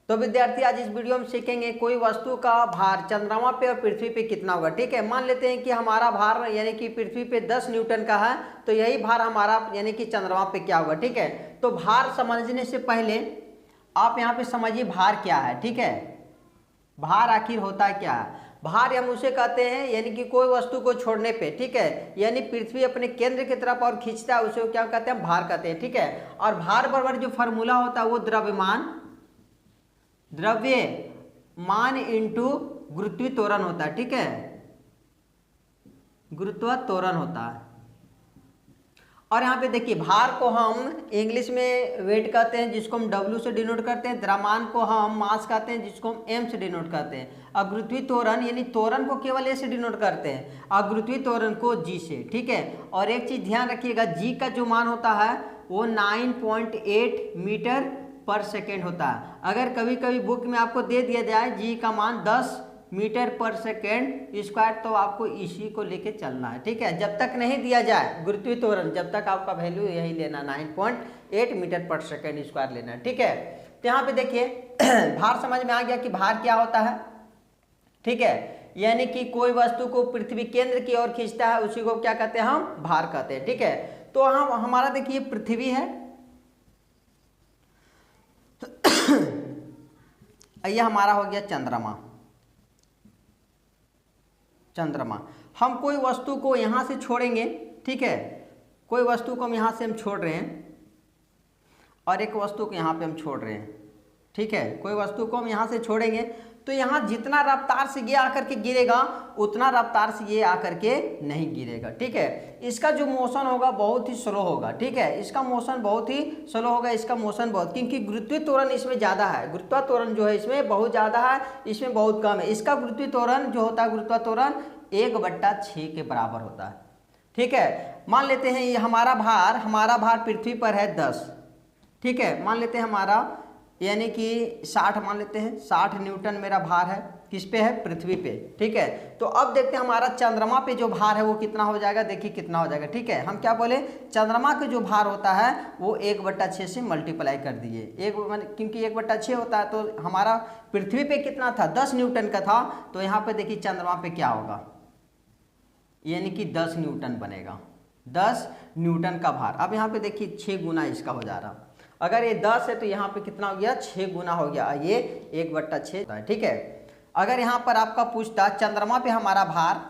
तो विद्यार्थी आज इस वीडियो में सीखेंगे कोई वस्तु का भार चंद्रमा पे और पृथ्वी पे कितना होगा। ठीक है, मान लेते हैं कि हमारा भार यानी कि पृथ्वी पे 10 न्यूटन का है, तो यही भार हमारा यानी कि चंद्रमा पे क्या होगा। ठीक है, तो भार समझने से पहले आप यहाँ पे समझिए भार क्या है। ठीक है, भार आखिर होता क्या है। भार हम उसे कहते हैं यानी कि कोई वस्तु को छोड़ने पे, ठीक है, यानी पृथ्वी अपने केंद्र की तरफ और खींचता है, उसे क्या कहते हैं, भार कहते हैं। ठीक है, और भार बराबर जो फॉर्मूला होता है वो द्रव्यमान इंटू गुरुत्वीय त्वरण होता है। ठीक है, गुरुत्व त्वरण होता है। और यहाँ पे देखिए भार को हम इंग्लिश में वेट कहते हैं, जिसको हम W से डिनोट करते हैं। द्रव्यमान को हम मास कहते हैं, जिसको हम M से डिनोट करते हैं। और गुरुत्वीय त्वरण यानी त्वरण को केवल A से डिनोट करते हैं और गुरुत्वीय त्वरण को G से। ठीक है, और एक चीज ध्यान रखिएगा, G का जो मान होता है वो 9.8 मीटर पर सेकेंड होता है। अगर कभी कभी बुक में आपको दे दिया जाए G का मान 10 मीटर पर सेकेंड स्क्वायर, तो आपको इसी को लेके चलना है। ठीक है, जब तक नहीं दिया जाए गुरुत्वीय त्वरण, जब तक आपका वैल्यू यही लेना 9.8 मीटर पर सेकेंड स्क्वायर लेना है। ठीक है, तो यहाँ पे देखिए भार समझ में आ गया कि भार क्या होता है। ठीक है, यानी कि कोई वस्तु को पृथ्वी केंद्र की ओर खींचता है, उसी को क्या कहते हैं, हम भार कहते हैं। ठीक है, तो हम हमारा देखिए पृथ्वी है, यह हमारा हो गया चंद्रमा। हम कोई वस्तु को यहां से छोड़ेंगे। ठीक है, कोई वस्तु को हम यहां से हम छोड़ रहे हैं और एक वस्तु को यहां पे हम छोड़ रहे हैं। ठीक है, कोई वस्तु को हम यहां से छोड़ेंगे तो यहाँ जितना रफ्तार से ये आकर के गिरेगा उतना रफ्तार से ये आकर के नहीं गिरेगा। ठीक है, इसका जो मोशन होगा बहुत ही स्लो होगा। ठीक है, इसका मोशन बहुत ही स्लो होगा, इसका मोशन बहुत, क्योंकि गुरुत्वीय त्वरण इसमें ज़्यादा है। गुरुत्व त्वरण जो है इसमें बहुत ज़्यादा है, इसमें बहुत कम है। इसका गुरुत्वीय त्वरण जो होता है, गुरुत्व त्वरण 1/6 के बराबर होता है। ठीक है, मान लेते हैं ये हमारा भार पृथ्वी पर है 10। ठीक है, मान लेते हैं हमारा यानी कि 60 मान लेते हैं, 60 न्यूटन मेरा भार है, किस पे है, पृथ्वी पे। ठीक है, तो अब देखते हैं हमारा चंद्रमा पे जो भार है वो कितना हो जाएगा। देखिए कितना हो जाएगा। ठीक है, हम क्या बोले, चंद्रमा के जो भार होता है वो 1/6 से मल्टीप्लाई कर दिए। क्योंकि 1/6 होता है, तो हमारा पृथ्वी पे कितना था, 10 न्यूटन का था, तो यहाँ पे देखिए चंद्रमा पे क्या होगा, यानी कि 10 न्यूटन बनेगा, 10 न्यूटन का भार। अब यहाँ पे देखिए 6 गुना इसका हो जा रहा। अगर ये 10 है तो यहाँ पे कितना हो गया, 6 गुना हो गया, ये 1/6 है। ठीक है, अगर यहाँ पर आपका पूछता चंद्रमा पे हमारा भार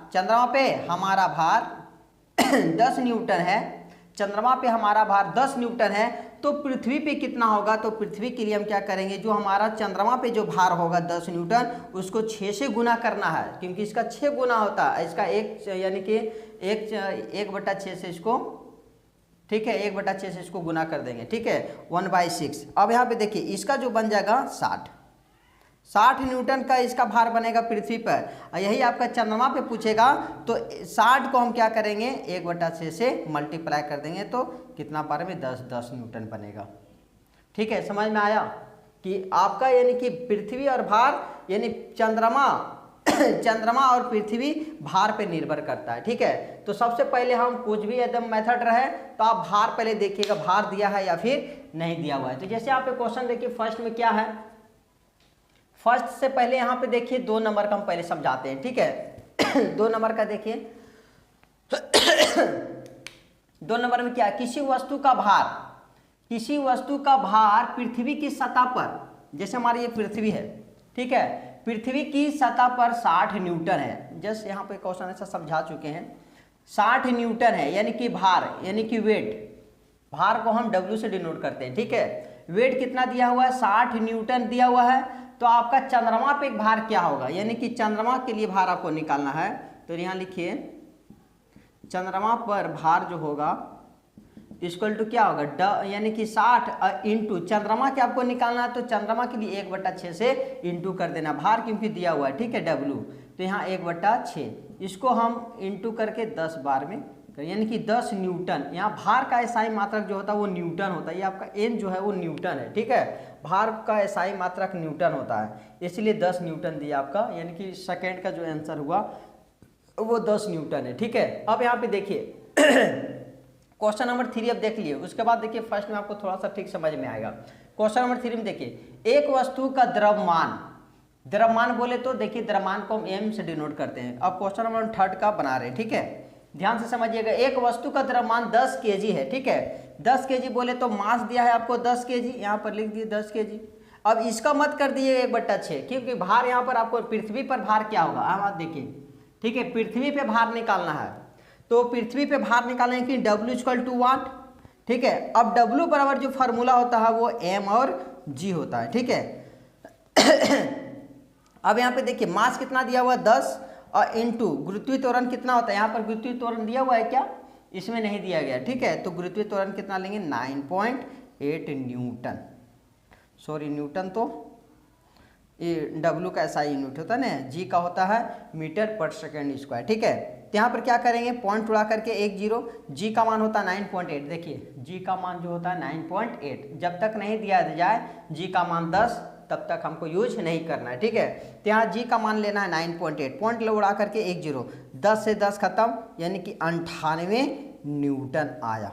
10 न्यूटन है, चंद्रमा पे हमारा भार 10 न्यूटन है, तो पृथ्वी पे कितना होगा। तो पृथ्वी के लिए हम क्या करेंगे, जो हमारा चंद्रमा पे जो भार होगा 10 न्यूटन, उसको 6 से गुना करना है, क्योंकि इसका 6 गुना होता है, इसका एक यानी कि 1/6 से इसको, ठीक है, 1/6 से इसको गुना कर देंगे। ठीक है, 1/6। अब यहाँ पे देखिए इसका जो बन जाएगा 60 न्यूटन का इसका भार बनेगा पृथ्वी पर। यही आपका चंद्रमा पे पूछेगा तो 60 को हम क्या करेंगे, 1/6 से मल्टीप्लाई कर देंगे, तो कितना बार में 10 न्यूटन बनेगा। ठीक है, समझ में आया कि आपका यानी कि पृथ्वी और भार यानी चंद्रमा और पृथ्वी भार पे निर्भर करता है। ठीक है, तो सबसे पहले हम कुछ भी एकदम मेथड रहे तो आप भार पहले देखिएगा, भार दिया है या फिर नहीं दिया हुआ है। तो जैसे आप क्वेश्चन देखिए, फर्स्ट में क्या है, फर्स्ट से पहले यहाँ पे देखिए 2 नंबर का हम पहले समझाते हैं। ठीक है 2 नंबर का देखिए 2 नंबर में क्या, किसी वस्तु का भार पृथ्वी की सतह पर, जैसे हमारी ये पृथ्वी है, ठीक है, पृथ्वी की सतह पर 60 न्यूटन है। जस्ट यहाँ पे क्वेश्चन ऐसा समझा चुके हैं, 60 न्यूटन है, यानी कि भार यानी कि वेट, भार को हम W से डिनोट करते हैं। ठीक है, वेट कितना दिया हुआ है, 60 न्यूटन दिया हुआ है, तो आपका चंद्रमा पे भार क्या होगा, यानी कि चंद्रमा के लिए भार आपको निकालना है। तो यहाँ लिखिए चंद्रमा पर भार जो होगा इक्वल टू क्या होगा, यानी कि 60 इंटू चंद्रमा के आपको निकालना है, तो चंद्रमा के लिए 1/6 से इंटू कर देना, भार क्योंकि दिया हुआ है। ठीक है, W, तो यहाँ 1/6, इसको हम इंटू करके 10 बार में, यानी कि 10 न्यूटन। यहाँ भार का एसआई मात्रक जो होता है वो न्यूटन होता है, ये आपका N जो है वो न्यूटन है। ठीक है, भार का एसआई मात्रक न्यूटन होता है, इसलिए 10 न्यूटन दिया आपका, यानी कि सेकेंड का जो आंसर हुआ वो 10 न्यूटन है। ठीक है, अब यहाँ पे देखिए क्वेश्चन नंबर 3 अब देख लिए, उसके बाद देखिए फर्स्ट में आपको थोड़ा सा ठीक समझ में आएगा। क्वेश्चन नंबर 3 में देखिए, एक वस्तु का द्रव्यमान, द्रव्यमान बोले तो देखिए द्रव्यमान को हम एम से डिनोट करते हैं। अब क्वेश्चन नंबर 3 का बना रहे हैं, ठीक है, ध्यान से समझिएगा। एक वस्तु का द्रव्यमान 10 kg है, ठीक है, 10 kg बोले तो मास दिया है आपको 10 kg, यहाँ पर लिख दिए 10 kg। अब इसका मत कर दिए 1/6, क्योंकि भार यहाँ पर आपको पृथ्वी पर भार क्या होगा, आप देखिए, ठीक है, पृथ्वी पे भार निकालना है, तो पृथ्वी पे भार निकालने की W = वाट, ठीक है। अब W बराबर जो फार्मूला होता है वो M और G होता है, ठीक है। अब यहाँ पे देखिए मास कितना दिया हुआ है 10 और इनटू गुरुत्वीय त्वरण कितना होता है, यहाँ पर गुरुत्वीय त्वरण दिया हुआ है क्या, इसमें नहीं दिया गया, ठीक है। तो गुरुत्वीय त्वरण कितना लेंगे 9.8 न्यूटन, सॉरी न्यूटन तो ये W का SI यूनिट होता है ना, G का होता है मीटर/सेकंड², ठीक है। तो यहाँ पर क्या करेंगे, पॉइंट उड़ा करके 1 0, G का मान होता है 9.8, देखिए G का मान जो होता है 9.8, जब तक नहीं दिया जाए G का मान 10 तब तक हमको यूज नहीं करना है, ठीक है। तो यहाँ G का मान लेना है 9.8, पॉइंट उड़ा करके 1 0, 10 से 10 खत्म, यानी कि 98 न्यूटन आया,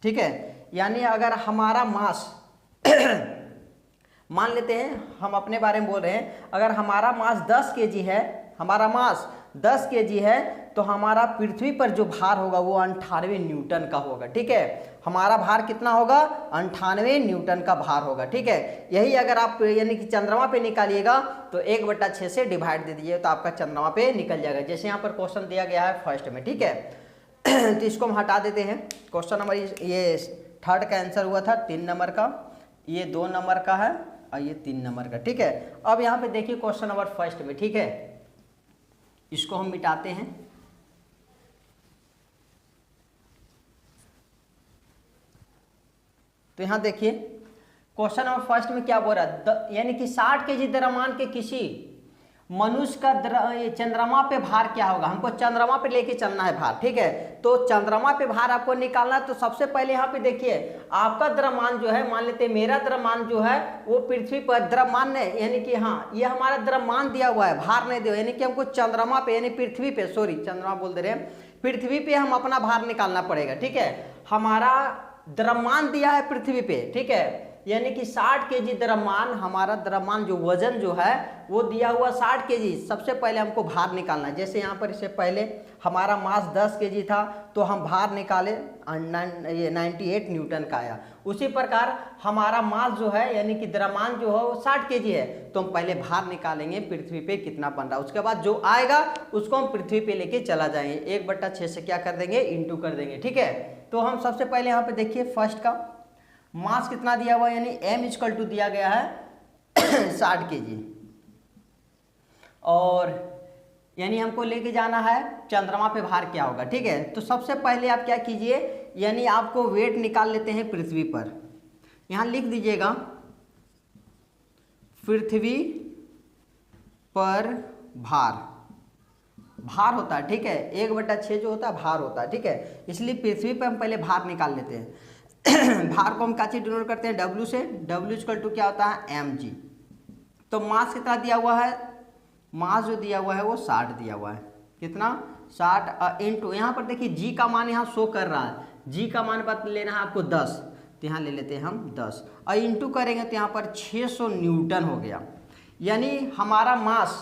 ठीक है। यानी अगर हमारा मास मान लेते हैं, हम अपने बारे में बोल रहे हैं, अगर हमारा मास 10 kg है, हमारा मास 10 kg है, तो हमारा पृथ्वी पर जो भार होगा वो 98 न्यूटन का होगा, ठीक है। हमारा भार कितना होगा, 98 न्यूटन का भार होगा, ठीक है। यही अगर आप यानी कि चंद्रमा पे निकालिएगा तो 1/6 से डिवाइड दे दीजिए तो आपका चंद्रमा पे निकल जाएगा, जैसे यहाँ पर क्वेश्चन दिया गया है फर्स्ट में, ठीक है। तो इसको हम हटा देते हैं। क्वेश्चन नंबर ये 3 का आंसर हुआ था 3 नंबर का, ये 2 नंबर का है और ये 3 नंबर का, ठीक है। अब यहाँ पे देखिए क्वेश्चन नंबर फर्स्ट में, ठीक है, इसको हम मिटाते हैं। तो यहाँ देखिए क्वेश्चन नंबर फर्स्ट में क्या बोल रहा है, यानी कि 60 kg द्रव्यमान के किसी मनुष्य का चंद्रमा पे भार क्या होगा, हमको चंद्रमा पे लेके चलना है भार, ठीक है। तो चंद्रमा पे भार आपको निकालना है, तो सबसे पहले यहाँ पे देखिए आपका द्रव्यमान जो है, मान लेते हैं मेरा द्रव्यमान जो है वो पृथ्वी पर द्रव्यमान नहीं, यानी कि हाँ ये हमारा द्रव्यमान दिया हुआ है, भार नहीं दिया, यानी कि हमको चंद्रमा पे यानी पृथ्वी पे, सॉरी चंद्रमा बोल दे रहे हैं, पृथ्वी पे हम अपना भार निकालना पड़ेगा, ठीक है। हमारा द्रव्यमान दिया है पृथ्वी पे, ठीक है, यानी कि 60 kg द्रव्यमान, हमारा द्रव्यमान जो वजन जो है वो दिया हुआ 60 kg। सबसे पहले हमको भार निकालना है, जैसे यहाँ पर इससे पहले हमारा मास 10 kg था तो हम भार निकाले, ये 98 न्यूटन का आया। उसी प्रकार हमारा मास जो है यानी कि द्रव्यमान जो है वो 60 kg है, तो हम पहले भार निकालेंगे पृथ्वी पे कितना बन रहा है, उसके बाद जो आएगा उसको हम पृथ्वी पे लेके चला जाएंगे, 1/6 से क्या कर देंगे, इंटू कर देंगे, ठीक है। तो हम सबसे पहले यहाँ पे देखिए फर्स्ट का मास कितना दिया हुआ है, यानी M = दिया गया है 60 kg, और यानी हमको लेके जाना है चंद्रमा पे भार क्या होगा, ठीक है। तो सबसे पहले आप क्या कीजिए, यानी आपको वेट निकाल लेते हैं पृथ्वी पर, यहाँ लिख दीजिएगा पृथ्वी पर भार, भार होता है, ठीक है, 1/6 जो होता है भार होता है, ठीक है। इसलिए पृथ्वी पर हम पहले भार निकाल लेते हैं। भार को हम क्या चीज डिनोट करते हैं, W से, W = क्या होता है mg। तो मास कितना दिया हुआ है, मास जो दिया हुआ है वो 60 दिया हुआ है, कितना 60 इंटू, यहाँ पर देखिए G का मान यहाँ शो कर रहा है, G का मान बात लेना है आपको 10, तो यहाँ ले लेते हैं हम 10 और इंटू करेंगे तो यहाँ पर 600 न्यूटन हो गया। यानी हमारा मास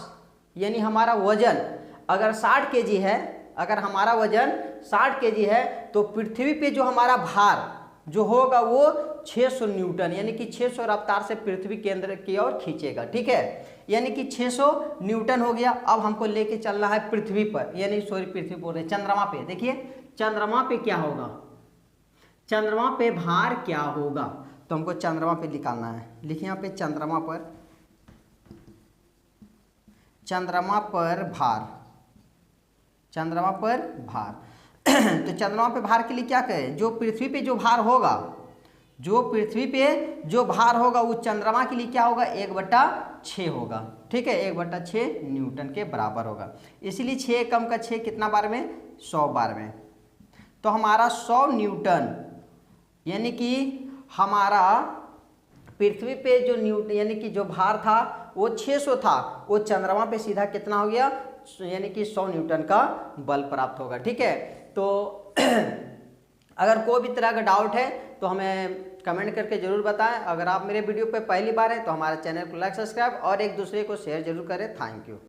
यानी हमारा वजन अगर 60 kg है, अगर हमारा वजन 60 kg है तो पृथ्वी पे जो हमारा भार जो होगा वो 600 न्यूटन, यानी कि 600 रफ्तार से पृथ्वी केंद्र की ओर खींचेगा, ठीक है। यानी कि 600 न्यूटन हो गया। अब हमको लेके चलना है पृथ्वी पर, यानी सॉरी पृथ्वी बोल रहे चंद्रमा पे। देखिए चंद्रमा पे क्या होगा, चंद्रमा पे भार क्या होगा, तो हमको चंद्रमा पे निकालना है। लिखिए यहाँ पे चंद्रमा पर, चंद्रमा पर भार, चंद्रमा पर भार तो चंद्रमा पे भार के लिए क्या करें, जो पृथ्वी पे जो भार होगा, जो पृथ्वी पे जो भार होगा वो चंद्रमा के लिए क्या होगा 1/6 होगा, ठीक है, 1/6 न्यूटन के बराबर होगा। इसलिए 6 कम का 6 कितना बार में, 100 बार में। तो हमारा 100 न्यूटन यानी कि हमारा पृथ्वी पे जो न्यूटन यानी कि जो भार था वो 600 था, वो चंद्रमा पे सीधा कितना हो गया, यानी कि 100 न्यूटन का बल प्राप्त होगा, ठीक है। तो अगर कोई भी तरह का डाउट है तो हमें कमेंट करके ज़रूर बताएं। अगर आप मेरे वीडियो पे पहली बार हैं तो हमारे चैनल को लाइक सब्सक्राइब और एक दूसरे को शेयर जरूर करें। Thank you.